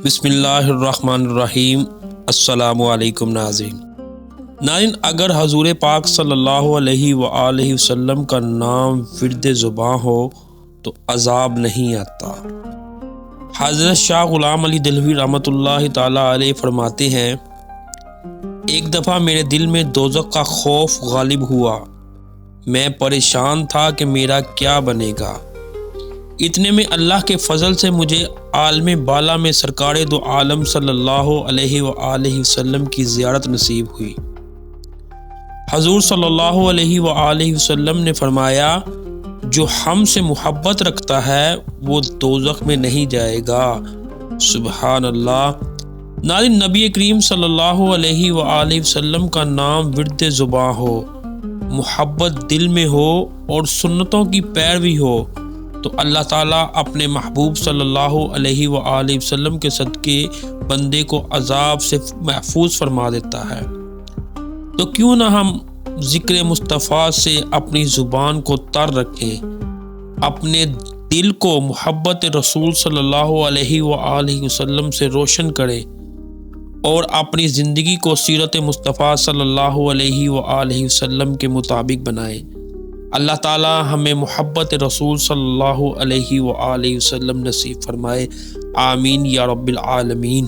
بسم اللہ الرحمن الرحیم۔ السلام علیکم ناظرین، اگر حضور پاک صلی اللہ علیہ وآلہ وسلم کا نام ورد زباں ہو تو عذاب نہیں آتا۔ حضرت شاہ غلام علی دہلوی رحمۃ اللہ تعالی علیہ فرماتے ہیں، ایک دفعہ میرے دل میں دوزخ کا خوف غالب ہوا، میں پریشان تھا کہ میرا کیا بنے گا۔ اتنے میں اللہ کے فضل سے مجھے عالم بالا میں سرکار دو عالم صلی اللہ علیہ وآلہ وسلم کی زیارت نصیب ہوئی۔ حضور صلی اللہ علیہ وآلہ وسلم نے فرمایا، جو ہم سے محبت رکھتا ہے وہ دوزخ میں نہیں جائے گا۔ سبحان اللہ۔ ناظرین، نبی کریم صلی اللہ علیہ وآلہ وسلم کا نام ورد زباں ہو، محبت دل میں ہو اور سنتوں کی پیروی ہو تو اللہ تعالیٰ اپنے محبوب صلی اللہ علیہ وآلہ وسلم کے صدقے بندے کو عذاب سے محفوظ فرما دیتا ہے۔ تو کیوں نہ ہم ذکر مصطفیٰ سے اپنی زبان کو تر رکھیں، اپنے دل کو محبت رسول صلی اللہ علیہ وآلہ وسلم سے روشن کریں اور اپنی زندگی کو سیرت مصطفیٰ صلی اللہ علیہ وآلہ وسلم کے مطابق بنائیں۔ اللہ تعالی ہمیں محبت رسول صلی اللہ علیہ وآلہ وسلم نصیب فرمائے، آمین یا رب العالمین۔